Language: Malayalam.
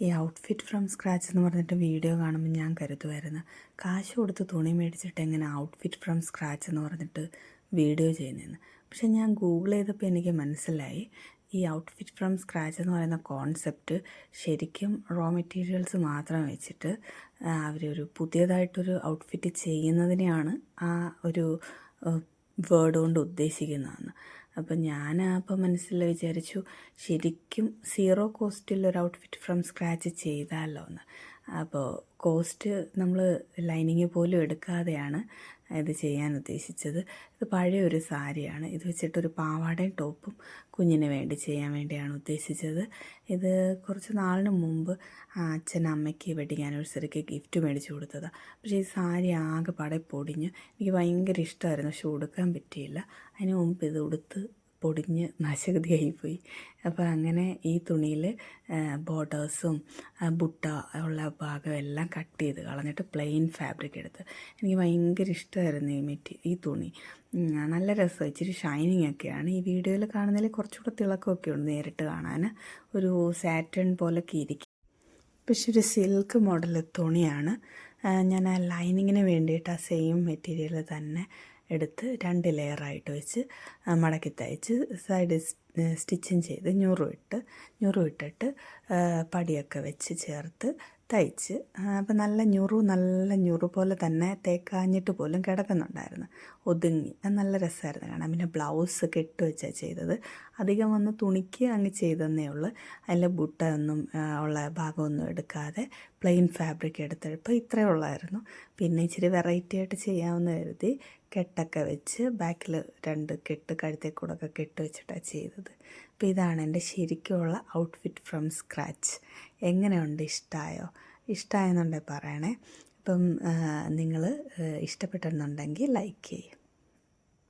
ഈ ഔട്ട്ഫിറ്റ് ഫ്രം സ്ക്രാച്ച് എന്ന് പറഞ്ഞിട്ട് വീഡിയോ കാണുമ്പോൾ ഞാൻ കരുതുമായിരുന്നു, കാശ് കൊടുത്ത് തുണി മേടിച്ചിട്ട് എങ്ങനെ ഔട്ട്ഫിറ്റ് ഫ്രം സ്ക്രാച്ച് എന്ന് പറഞ്ഞിട്ട് വീഡിയോ ചെയ്യുന്നതെന്ന്. പക്ഷെ ഞാൻ ഗൂഗിൾ ചെയ്തപ്പോൾ എനിക്ക് മനസ്സിലായി, ഈ ഔട്ട്ഫിറ്റ് ഫ്രം സ്ക്രാച്ച് എന്ന് പറയുന്ന കോൺസെപ്റ്റ് ശരിക്കും റോ മെറ്റീരിയൽസ് മാത്രം വെച്ചിട്ട് അവരൊരു പുതിയതായിട്ടൊരു ഔട്ട്ഫിറ്റ് ചെയ്യുന്നതിനെയാണ് ആ ഒരു വേർഡ് കൊണ്ട് ഉദ്ദേശിക്കുന്നതെന്ന്. അപ്പം ഞാൻ അപ്പം മനസ്സിൽ വിചാരിച്ചു, ശരിക്കും സീറോ കോസ്റ്റിൽ ഒരു ഔട്ട്ഫിറ്റ് ഫ്രം സ്ക്രാച്ച് ചെയ്താലോ എന്ന്. അപ്പോൾ കോസ്റ്റ് നമ്മൾ ലൈനിങ് പോലും എടുക്കാതെയാണ് ഇത് ചെയ്യാൻ ഉദ്ദേശിച്ചത്. ഇത് പഴയൊരു സാരിയാണ്. ഇത് വെച്ചിട്ടൊരു പാവാടയും ടോപ്പും കുഞ്ഞിന് വേണ്ടി ചെയ്യാൻ വേണ്ടിയാണ് ഉദ്ദേശിച്ചത്. ഇത് കുറച്ച് നാളിന് മുമ്പ് അച്ഛൻ അമ്മയ്ക്ക് വെഡിങ് ആനിവേഴ്സറിക്ക് ഗിഫ്റ്റ് മേടിച്ച് കൊടുത്തതാണ്. പക്ഷേ ഈ സാരി ആകെ പാടെ പൊടിഞ്ഞ്, എനിക്ക് ഭയങ്കര ഇഷ്ടമായിരുന്നു, പക്ഷെ ഉടുക്കാൻ പറ്റിയില്ല. അതിന് മുമ്പ് ഇത് ഉടുത്ത് പൊടിഞ്ഞ് നാശഗതിയായിപ്പോയി. അപ്പോൾ അങ്ങനെ ഈ തുണിയിൽ ബോർഡേഴ്സും ബുട്ട ഉള്ള ഭാഗം എല്ലാം കട്ട് ചെയ്ത് കളഞ്ഞിട്ട് പ്ലെയിൻ ഫാബ്രിക് എടുത്ത്. എനിക്ക് ഭയങ്കര ഇഷ്ടമായിരുന്നു ഈ തുണി. നല്ല രസം, ഇച്ചിരി ഷൈനിങ് ഒക്കെയാണ്. ഈ വീഡിയോയിൽ കാണുന്നതിൽ കുറച്ചുകൂടെ തിളക്കമൊക്കെ ഉണ്ട് നേരിട്ട് കാണാൻ. ഒരു സാറ്റൺ പോലൊക്കെ ഇരിക്കും. പക്ഷെ ഒരു സിൽക്ക് മോഡൽ തുണിയാണ്. ഞാൻ ആ ലൈനിങ്ങിന് വേണ്ടിയിട്ട് ആ സെയിം മെറ്റീരിയൽ തന്നെ എടുത്ത് 2 ലെയറായിട്ട് വെച്ച് മടക്കി തയ്ച്ച് സൈഡ് സ്റ്റിച്ചിങ് ചെയ്ത് ഞുറുവിട്ടിട്ട് പടിയൊക്കെ വെച്ച് ചേർത്ത് തയ്ച്ച്. അപ്പം നല്ല ഞുറു പോലെ തന്നെ തേക്കാഞ്ഞിട്ട് പോലും കിടക്കുന്നുണ്ടായിരുന്നു, ഒതുങ്ങി. നല്ല രസമായിരുന്നു കാണാൻ. പിന്നെ ബ്ലൗസ് കെട്ട് വെച്ചാണ് ചെയ്തത്. അധികം വന്ന് തുണിക്ക് അങ്ങ് ചെയ്തെന്നേ ഉള്ളൂ. അതിൽ ബുട്ട ഒന്നും ഉള്ള ഭാഗമൊന്നും എടുക്കാതെ പ്ലെയിൻ ഫാബ്രിക് എടുത്തപ്പോൾ ഇത്രയേ ഉള്ളായിരുന്നു. പിന്നെ ഇച്ചിരി വെറൈറ്റി ആയിട്ട് ചെയ്യാമെന്ന് കരുതി കെട്ടൊക്കെ വെച്ച് ബാക്കിൽ 2 കെട്ട് കഴുത്തേ കൂടൊക്കെ കെട്ട് വെച്ചിട്ടാണ് ചെയ്തത്. അപ്പോൾ ഇതാണ് എൻ്റെ ശരിക്കുമുള്ള ഔട്ട്ഫിറ്റ് ഫ്രം സ്ക്രാച്ച്. എങ്ങനെയുണ്ട്? ഇഷ്ടമായെന്നുണ്ടെങ്കിൽ പറയണേ. അപ്പം നിങ്ങൾ ഇഷ്ടപ്പെട്ടെന്നുണ്ടെങ്കിൽ ലൈക്ക് ചെയ്യും.